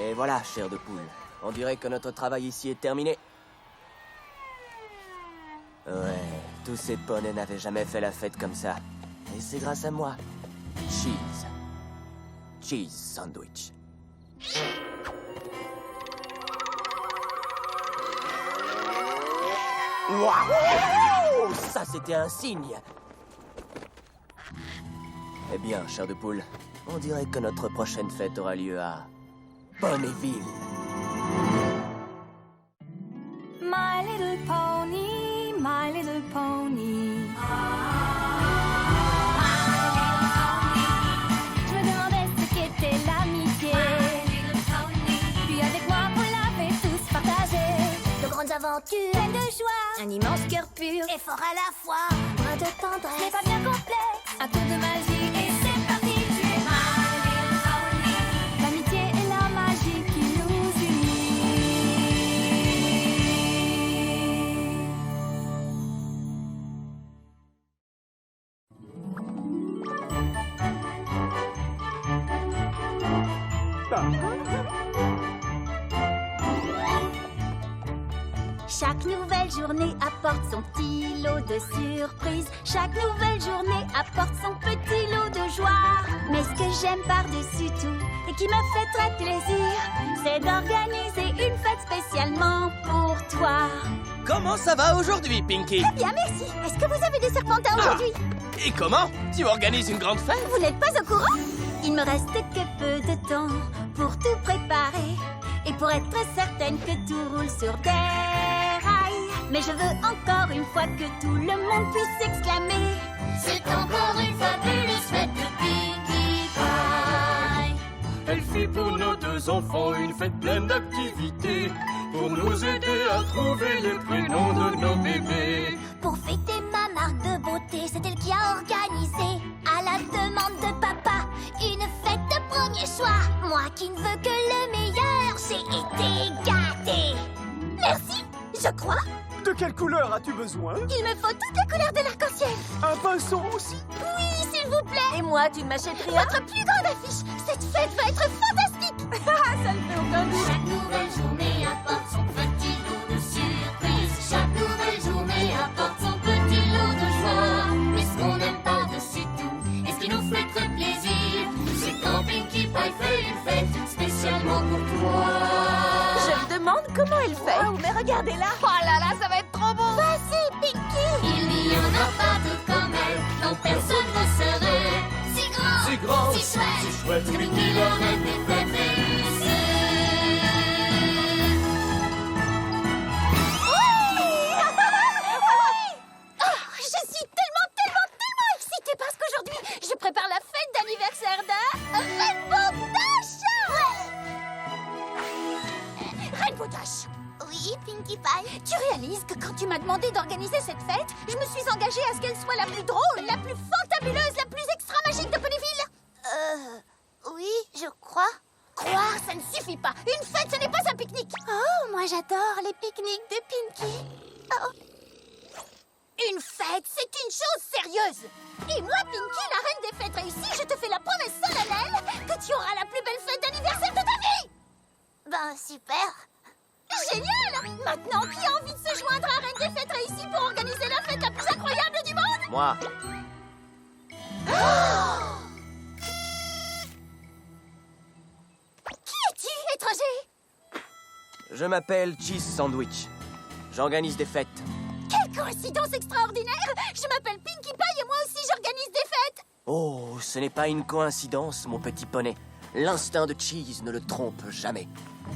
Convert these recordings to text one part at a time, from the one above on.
Et voilà, chair de poule. On dirait que notre travail ici est terminé. Ouais, tous ces poneys n'avaient jamais fait la fête comme ça. Et c'est grâce à moi. Cheese. Cheese sandwich. Waouh! Ça, c'était un signe. Eh bien, chair de poule, on dirait que notre prochaine fête aura lieu à Ponyville. My little pony, my little pony. Je me demandais ce qu'était l'amitié. Puis avec moi, vous l'avez tous partagé. De grandes aventures, Pleine de joie, un immense cœur pur, et fort à la fois. un brin de C'est tendresse. pas bien complexe, un tour de magie, et c'est parti. Tu es my little pony. L'amitié et la magie qui nous unit. Chaque nouvelle journée apporte son petit lot de surprises. Chaque nouvelle journée apporte son petit lot de joie. Mais ce que j'aime par-dessus tout et qui me fait très plaisir, c'est d'organiser une fête spécialement pour toi. Comment ça va aujourd'hui, Pinky? Bien, merci. Est-ce que vous avez des serpentins aujourd'hui? Et comment? Tu organises une grande fête? Vous n'êtes pas au courant? Il me reste que peu de temps pour tout préparer et pour être certaine que tout roule sur des rails. Mais je veux encore une fois que tout le monde puisse s'exclamer: c'est encore une fabuleuse fête de Pinkie Pie. Elle fit pour nos deux enfants une fête pleine d'activités pour nous aider à trouver les prénoms de nos bébés. Pour fêter ma marque de beauté, c'est elle qui a organisé, à la demande de papa, une fête de premier choix. Moi qui ne veux que le meilleur, j'ai été gâtée. Merci, je crois. De quelle couleur as-tu besoin? Il me faut toutes les couleurs de l'arc-en-ciel. Un pinceau aussi? Oui, s'il vous plaît. Et moi, tu ne m'achètes rien? Votre plus grande affiche. Cette fête va être fantastique. Ça ne fait aucun doute. Chaque nouvelle journée apporte son petit lot de surprises. Chaque nouvelle journée apporte son petit lot de joie. Mais ce qu'on aime par-dessus tout, et ce qui nous fait très plaisir, c'est quand Pinkie Pie fait une fête spécialement pour toi. Je me demande comment elle fait. Wow, mais regardez-là. Oh là là, ça va être trop beau. Vas-y, Pinkie. Il n'y en a pas d'autre comme elle, dont personne ne serait si grand, Si grand, si chouette, si chouette, que Pinkie le reine des fêtes réussie. Je suis tellement excitée parce qu'aujourd'hui, je prépare la fête d'anniversaire de Rainbow Dash. Rainbow Dash. Oui, Pinkie Pie. Tu réalises que quand tu m'as demandé d'organiser cette fête, je me suis engagée à ce qu'elle soit la plus drôle, la plus fantabuleuse, la plus extra magique de Ponyville. Oui, je crois. Croire, ça ne suffit pas. Une fête, ce n'est pas un pique-nique. Oh, moi j'adore les pique-niques de Pinkie. Oh. Une fête, c'est une chose sérieuse. Et moi, Pinkie, la reine des fêtes réussies, je te fais la promesse solennelle que tu auras la plus belle fête d'anniversaire de ta vie. Ben, super. Génial. Maintenant, qui a envie de se joindre à Reine des fêtes réussies pour organiser la fête la plus incroyable du monde? Moi. Qui es-tu, étranger? Je m'appelle Cheese Sandwich. J'organise des fêtes. Quelle coïncidence extraordinaire. Je m'appelle Pinkie Pie et moi aussi j'organise des fêtes. Oh, ce n'est pas une coïncidence, mon petit poney. L'instinct de Cheese ne le trompe jamais.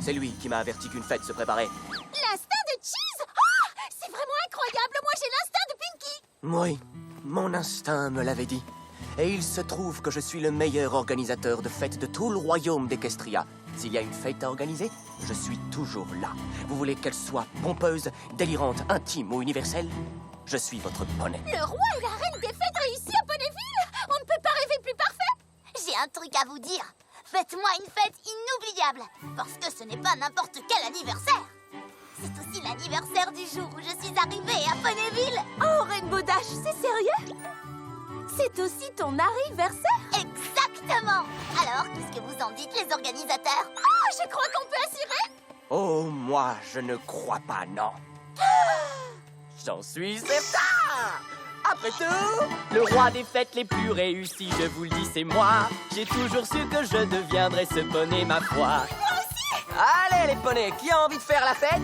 C'est lui qui m'a averti qu'une fête se préparait. L'instinct de Cheese? Oh, c'est vraiment incroyable. Moi j'ai l'instinct de Pinkie. Oui, mon instinct me l'avait dit. Et il se trouve que je suis le meilleur organisateur de fêtes de tout le royaume d'Equestria. S'il y a une fête à organiser, je suis toujours là. Vous voulez qu'elle soit pompeuse, délirante, intime ou universelle? Je suis votre poney. Le roi et la reine des fêtes réussies à Ponyville. On ne peut pas rêver plus parfait. J'ai un truc à vous dire. Faites-moi une fête inoubliable. Parce que ce n'est pas n'importe quel anniversaire. C'est aussi l'anniversaire du jour où je suis arrivée à Ponyville. Oh, Rainbow Dash, c'est sérieux? C'est aussi ton anniversaire? Exactement. Exactement. Alors, qu'est-ce que vous en dites, les organisateurs? Oh, je crois qu'on peut assurer. Oh, moi, je ne crois pas, non. J'en suis certain. Après tout, le roi des fêtes les plus réussies, je vous le dis, c'est moi. J'ai toujours su que je deviendrais ce poney, ma foi. Moi aussi. Allez, les poneys, qui a envie de faire la fête?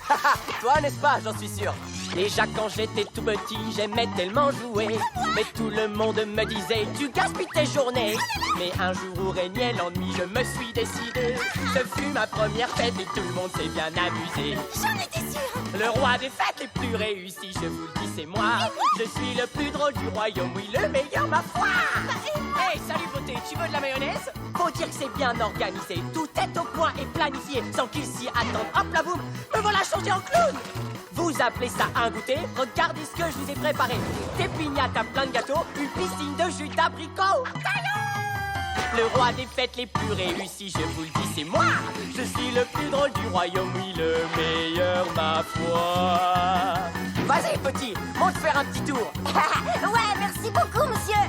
Haha, toi, n'est-ce pas, j'en suis sûr. Déjà, quand j'étais tout petit, j'aimais tellement jouer. Mais tout le monde me disait, tu gaspilles tes journées. Mais un jour où régnait l'ennui, je me suis décidé. Ce fut ma première fête et tout le monde s'est bien amusé. J'en étais sûre. Le roi des fêtes les plus réussies, je vous le dis, c'est moi. Je suis le plus drôle du royaume, oui, le meilleur, ma foi. Hey, salut beauté, tu veux de la mayonnaise? Faut dire que c'est bien organisé, tout est au point et planifié, sans qu'il s'y attende. Hop là, boum, me voilà changé en clown. Vous appelez ça un goûter? Regardez ce que je vous ai préparé. Des pignates à plein de gâteaux, une piscine de jus d'abricot. Le roi des fêtes les plus réussies, je vous le dis, c'est moi. Je suis le plus drôle du royaume, oui, le meilleur, ma foi. Vas-y, petit, monte faire un petit tour. Ouais, merci beaucoup, monsieur.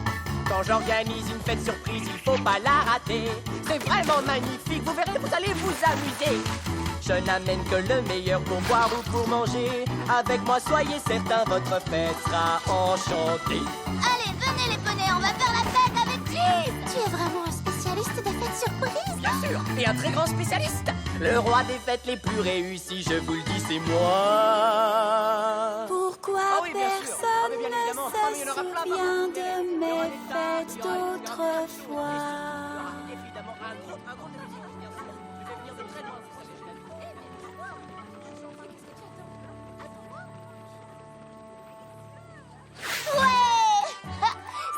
Quand j'organise une fête surprise, il faut pas la rater. C'est vraiment magnifique, vous verrez, vous allez vous amuser. Je n'amène que le meilleur pour boire ou pour manger. Avec moi, soyez certains, votre fête sera enchantée. Allez, venez les poneys, on va faire la fête avec Cheese. Tu es vraiment un spécialiste des fêtes surprises. Bien sûr, et un très grand spécialiste. Le roi des fêtes les plus réussies, je vous le dis, c'est moi. Pourquoi Ah oui, bien sûr. Ah, personne mais bien évidemment. ne Ah, mais il y en aura se plein, souvient pardon. de mes fêtes d'autrefois? Évidemment, un gros défi, bien sûr. Je vais venir de très loin, c'est ça, Ouais.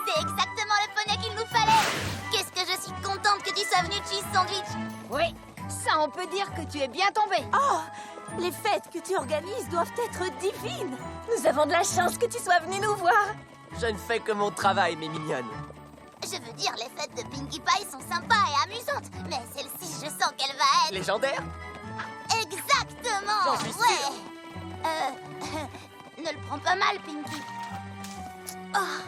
C'est exactement le poney qu'il nous fallait. Qu'est-ce que je suis contente que tu sois venu, Cheese Sandwich. Oui, ça on peut dire que tu es bien tombé. Oh, les fêtes que tu organises doivent être divines. Nous avons de la chance que tu sois venu nous voir. Je ne fais que mon travail, mes mignonnes. Je veux dire, les fêtes de Pinkie Pie sont sympas et amusantes, mais celle-ci, je sens qu'elle va être... Légendaire? Exactement. J'en suis Ouais. Ne le prends pas mal, Pinkie. Oh,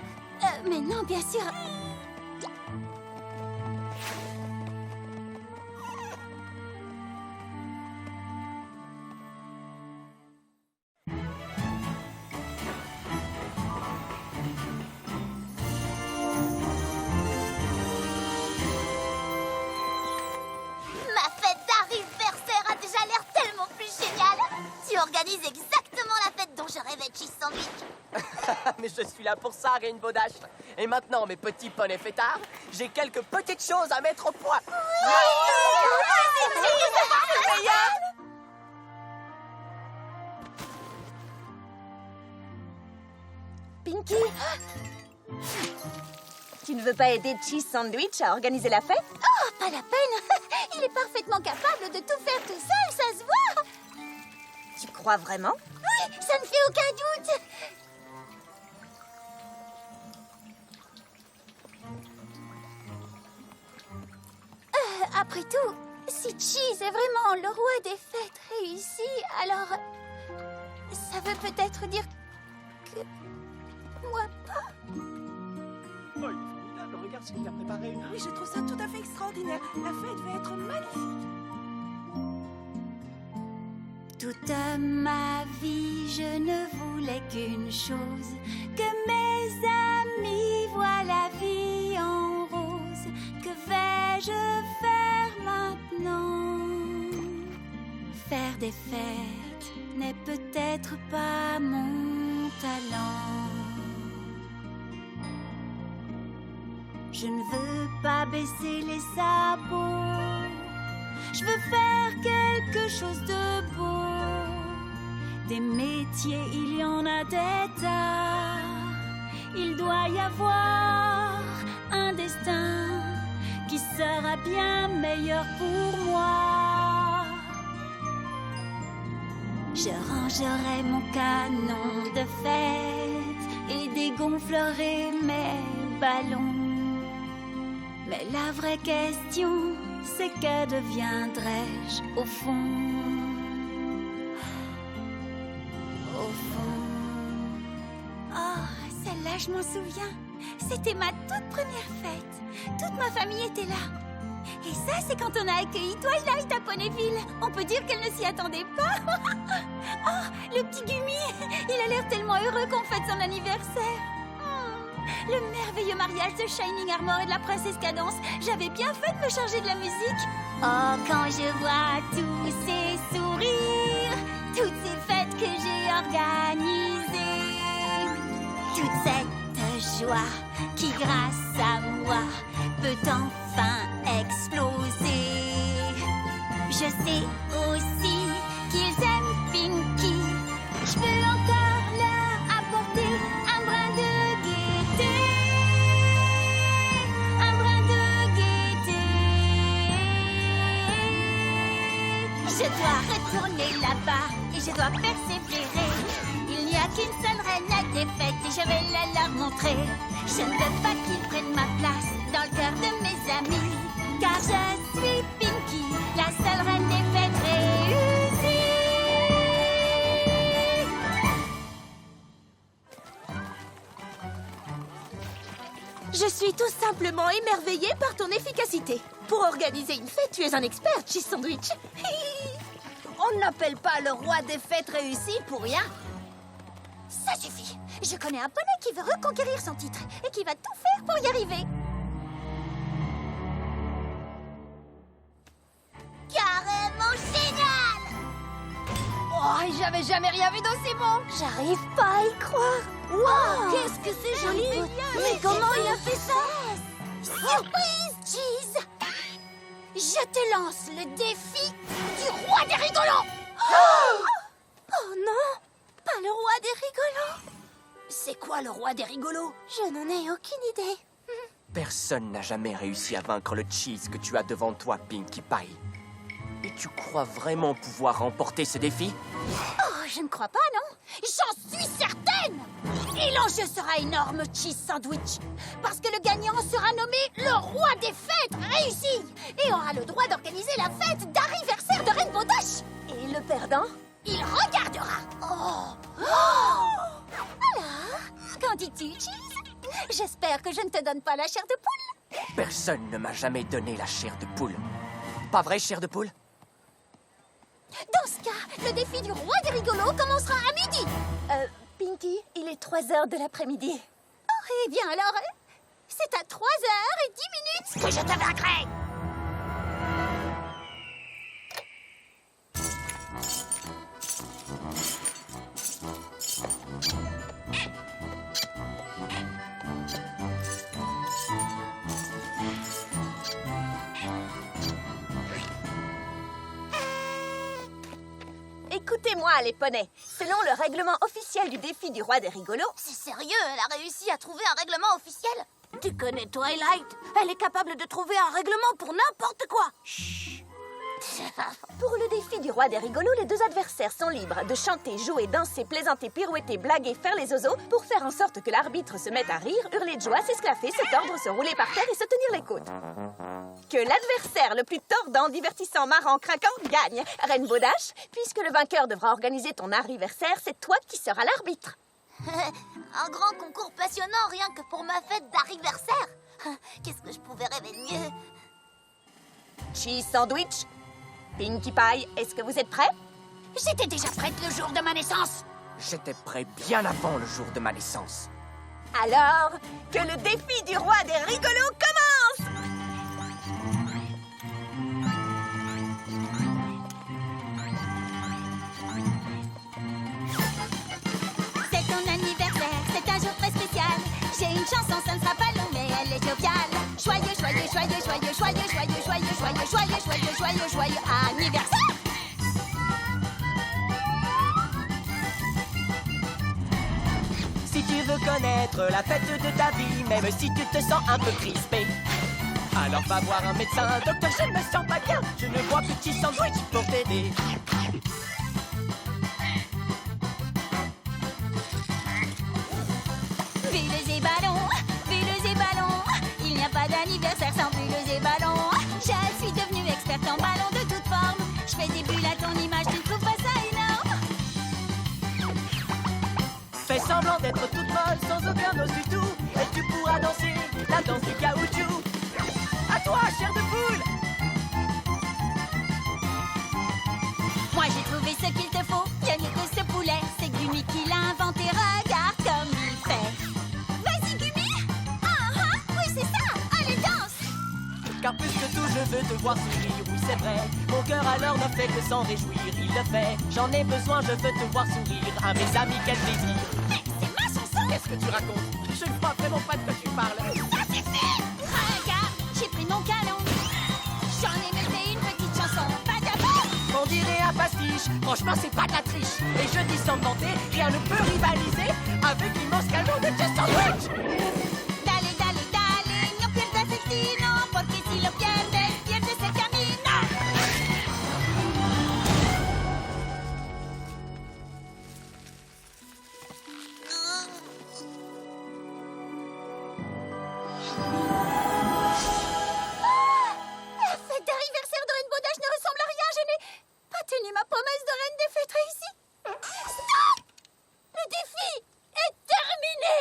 mais non, bien sûr. Ma fête d'anniversaire a déjà l'air tellement plus géniale. Tu organises exactement la fête dont je rêvais, Cheese Sandwich. Mais je suis là pour ça, Rainbow Dash. Et maintenant, mes petits poneys fêtards, j'ai quelques petites choses à mettre au point. Pinky, tu ne veux pas aider Cheese Sandwich à organiser la fête? Oh, pas la peine. Il est parfaitement capable de tout faire tout seul, ça se voit. Tu crois vraiment? Oui, ça ne fait aucun doute. Après tout, si Cheese est vraiment le roi des fêtes réussi, alors ça veut peut-être dire que moi pas. Oh, il est formidable, regarde ce qu'il a préparé. Oui, je trouve ça tout à fait extraordinaire. La fête va être magnifique. Toute ma vie, je ne voulais qu'une chose, que mes amis voient la vie en rose. Que vais-je faire maintenant? Faire des fêtes n'est peut-être pas mon talent. Je ne veux pas baisser les sabots. Je veux faire quelque chose de beau. Des métiers, il y en a des tas. Il doit y avoir un destin qui sera bien meilleur pour moi. Je rangerai mon canon de fête et dégonflerai mes ballons. Mais la vraie question, c'est que deviendrai-je au fond? Au fond. Oh, celle-là, je m'en souviens. C'était ma toute première fête. Toute ma famille était là. Et ça, c'est quand on a accueilli Twilight à Ponyville. On peut dire qu'elle ne s'y attendait pas. Oh, le petit Gumi, il a l'air tellement heureux qu'on fête son anniversaire. Le merveilleux mariage de Shining Armor et de la princesse Cadence. J'avais bien fait de me charger de la musique. Oh, quand je vois tous ces sourires, toutes ces fêtes que j'ai organisées, toute cette joie qui, grâce à moi, peut enfin exploser. Je sais aussi qu'ils aiment Pinky. Je peux encore leur apporter un brin de gaieté. Un brin de gaieté. Je dois retourner là-bas et je dois persévérer. Il n'y a qu'une seule reine à des fêtes et je vais la leur montrer. Je ne veux pas qu'ils prennent ma place dans le cœur de mes amis, car je suis Pinky, la seule reine des fêtes réussies. Je suis tout simplement émerveillée par ton efficacité. Pour organiser une fête, tu es un expert, Cheese Sandwich. On n'appelle pas le roi des fêtes réussies pour rien. Ça suffit. Je connais un poney qui veut reconquérir son titre et qui va tout faire pour y arriver. Carrément génial! Oh, j'avais jamais rien vu d'aussi bon. J'arrive pas à y croire. Wow! Qu'est-ce que c'est joli! Mais comment il a fait ça? Surprise, Cheese! Je te lance le défi du roi des rigolos! Oh non! Pas le roi des rigolos! C'est quoi le roi des rigolos? Je n'en ai aucune idée. Personne n'a jamais réussi à vaincre le cheese que tu as devant toi, Pinkie Pie. Et tu crois vraiment pouvoir remporter ce défi? Oh, je ne crois pas, non? J'en suis certaine! Et l'enjeu sera énorme, Cheese Sandwich. Parce que le gagnant sera nommé le roi des fêtes réussi et aura le droit d'organiser la fête d'anniversaire de Rainbow Dash. Et le perdant? Il regardera. Oh! Alors, qu'en dis-tu, Cheese? J'espère que je ne te donne pas la chair de poule. Personne ne m'a jamais donné la chair de poule. Pas vrai, chair de poule? Dans ce cas, le défi du roi des rigolos commencera à midi. Pinky, il est 3h de l'après-midi. Oh, eh bien alors, c'est à 3h10 que je te vaincrai. Écoutez-moi, les poneys. Selon le règlement officiel du défi du roi des rigolos... C'est sérieux, elle a réussi à trouver un règlement officiel? Tu connais Twilight? Elle est capable de trouver un règlement pour n'importe quoi. Pour le défi du roi des rigolos, les deux adversaires sont libres de chanter, jouer, danser, plaisanter, pirouetter, blaguer, faire les ozos pour faire en sorte que l'arbitre se mette à rire, hurler de joie, s'esclaffer, se tordre, se rouler par terre et se tenir les côtes. Que l'adversaire le plus tordant, divertissant, marrant, craquant gagne. Rainbow Dash, puisque le vainqueur devra organiser ton anniversaire, c'est toi qui seras l'arbitre. Un grand concours passionnant rien que pour ma fête d'anniversaire. Qu'est-ce que je pouvais rêver de mieux? Cheese Sandwich, Pinkie Pie, est-ce que vous êtes prêts? J'étais déjà prête le jour de ma naissance. J'étais prêt bien avant le jour de ma naissance. Alors, que le défi du roi des rigolos commence! C'est ton anniversaire, c'est un jour très spécial. J'ai une chanson, ça ne sera pas long, mais elle est joviale. Joyeux, joyeux, joyeux, joyeux, joyeux, joyeux, joyeux, joyeux, joyeux, joyeux, joyeux, joyeux anniversaire! Si tu veux connaître la fête de ta vie, même si tu te sens un peu crispé, alors va voir un médecin. Docteur, je ne me sens pas bien, je ne vois que Cheese Sandwich pour t'aider. Bulles et ballons, bulles et ballons. Il n'y a pas d'anniversaire sans bulles et ballons. Je suis devenue experte en ballons de toutes formes. Je fais des bulles à ton image, tu ne trouves pas ça énorme? Fais semblant d'être toute molle, sans aucun os du tout. te voir sourire, oui c'est vrai. Mon cœur alors ne fait que s'en réjouir, il le fait. J'en ai besoin, je veux te voir sourire. À mes amis, quel plaisir. C'est ma chanson. Qu'est-ce que tu racontes? Je ne vois vraiment pas de quoi tu parles. Ça suffit. Regarde, j'ai pris mon canon. J'en ai même fait une petite chanson. Pas d'abord. On dirait un pastiche, franchement c'est pas de la triche. Et je dis sans compter, rien ne peut rivaliser avec l'immense canon de Cheese Sandwich. Dale, dale, dale, no pierdas el tino, porque si lo pierdes, pierdes el camino. La fête d'anniversaire de Rainbow Dash ne ressemble à rien. Je n'ai pas tenu ma promesse de reine des fêtes réussie. Stop! Le défi est terminé.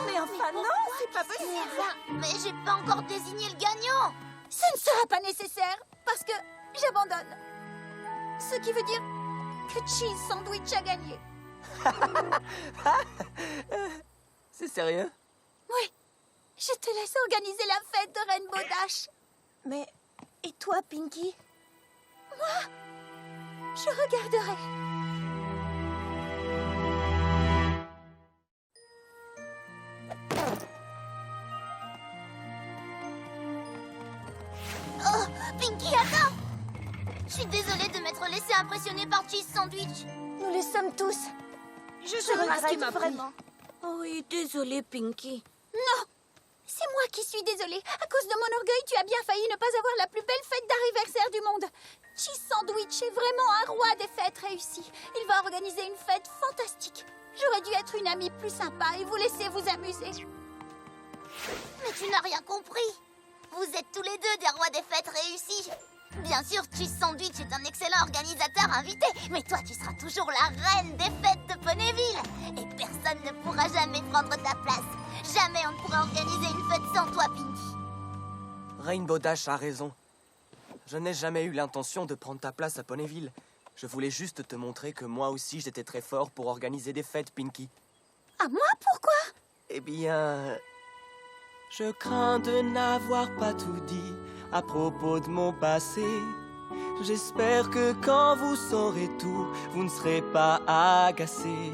Mais enfin, non, c'est pas possible. Mais j'ai pas encore désigné le gagnant. Ce ne sera pas nécessaire parce que j'abandonne. Ce qui veut dire que Cheese Sandwich a gagné. C'est sérieux? Oui, je te laisse organiser la fête de Rainbow Dash. Mais, et toi, Pinky? Je regarderai. Oh, Pinky, attends. Je suis désolée de m'être laissée impressionner par Cheese Sandwich. Nous le sommes tous. Je regrette vraiment. Oh oui, désolée, Pinky. Non, c'est moi qui suis désolée. À cause de mon orgueil, tu as bien failli ne pas avoir la plus belle fête d'anniversaire du monde. Cheese Sandwich est vraiment un roi des fêtes réussies. Il va organiser une fête fantastique. J'aurais dû être une amie plus sympa et vous laisser vous amuser. Mais tu n'as rien compris. Vous êtes tous les deux des rois des fêtes réussies. Bien sûr, Cheese Sandwich est un excellent organisateur invité, mais toi, tu seras toujours la reine des fêtes de Ponyville. Et personne ne pourra jamais prendre ta place. Jamais on ne pourra organiser une fête sans toi, Pinky. Rainbow Dash a raison. Je n'ai jamais eu l'intention de prendre ta place à Ponyville. Je voulais juste te montrer que moi aussi j'étais très fort pour organiser des fêtes, Pinky. À moi, pourquoi? Eh bien... Je crains de n'avoir pas tout dit à propos de mon passé. J'espère que quand vous saurez tout, vous ne serez pas agacés.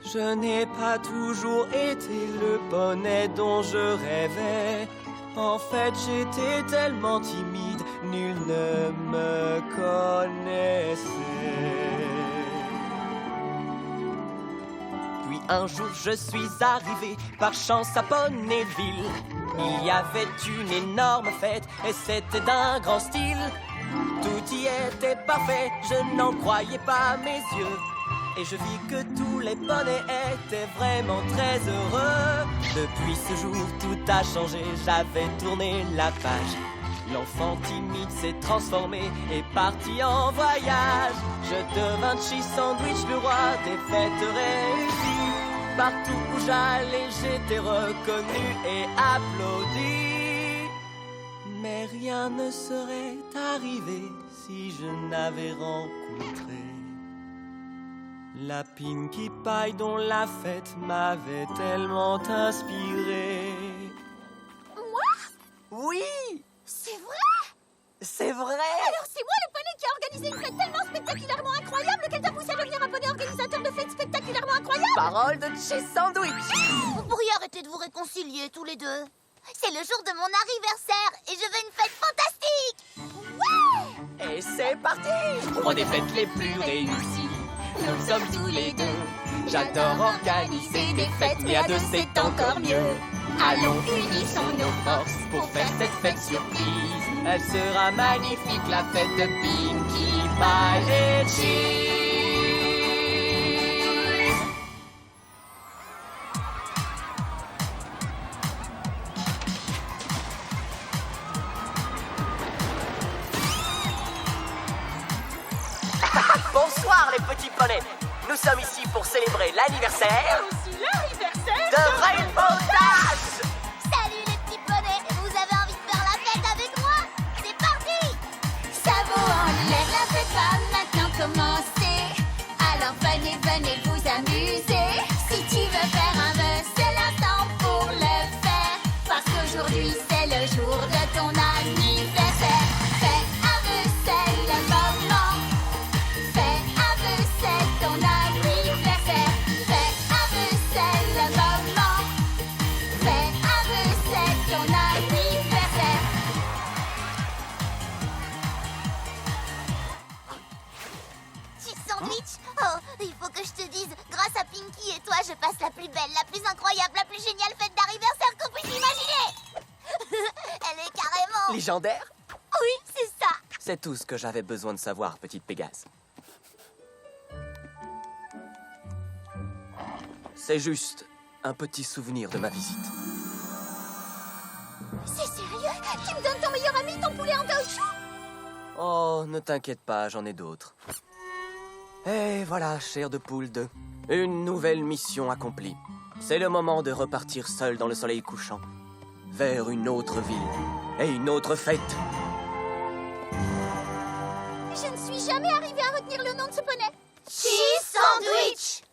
Je n'ai pas toujours été le poney dont je rêvais. En fait, j'étais tellement timide, nul ne me connaissait. Puis un jour, je suis arrivé par chance à Ponyville. Il y avait une énorme fête et c'était d'un grand style. Tout y était parfait, je n'en croyais pas mes yeux. Et je vis que tous les poneys étaient vraiment très heureux. Depuis ce jour, tout a changé, j'avais tourné la page. L'enfant timide s'est transformé et parti en voyage. Je devins Cheese Sandwich, le roi des fêtes réussies. Partout où j'allais, j'étais reconnu et applaudi. Mais rien ne serait arrivé si je n'avais rencontré la Pinkie Pie dont la fête m'avait tellement inspiré. Moi? Oui, C'est vrai? c'est vrai. Alors c'est moi le poney qui a organisé une fête tellement spectaculairement incroyable qu'elle t'a poussé à devenir un poney organisateur de fêtes spectaculairement incroyables? Parole de Cheese Sandwich. Vous pourriez arrêter de vous réconcilier tous les deux. C'est le jour de mon anniversaire et je veux une fête fantastique. Et c'est parti pour des fêtes les plus réussies. Nous sommes tous les deux. J'adore organiser des fêtes, mais à deux c'est encore mieux. Allons, unissons nos forces pour faire cette fête surprise. Elle sera magnifique, la fête de Pinkie Pie et Cheese. Bonsoir les petits poneys. Nous sommes ici pour célébrer l'anniversaire de Rainbow Dash. Salut les petits poneys. Vous avez envie de faire la fête avec moi? C'est parti. Ça vaut en l'air, la fête va maintenant commencer. Alors venez vous amuser. Si tu veux faire un vœu, c'est l'instant pour le faire. Parce qu'aujourd'hui c'est le jour de ton anniversaire. la plus incroyable, la plus géniale fête d'anniversaire qu'on puisse imaginer. Elle est carrément... Légendaire? Oui, c'est ça. C'est tout ce que j'avais besoin de savoir, petite Pégase. C'est juste un petit souvenir de ma visite. C'est sérieux? Tu me donnes ton meilleur ami, ton poulet en caoutchouc? Oh, ne t'inquiète pas, j'en ai d'autres. Et voilà, chair de poule 2. Une nouvelle mission accomplie. C'est le moment de repartir seul dans le soleil couchant. Vers une autre ville et une autre fête. Je ne suis jamais arrivée à retenir le nom de ce poney. Cheese Sandwich.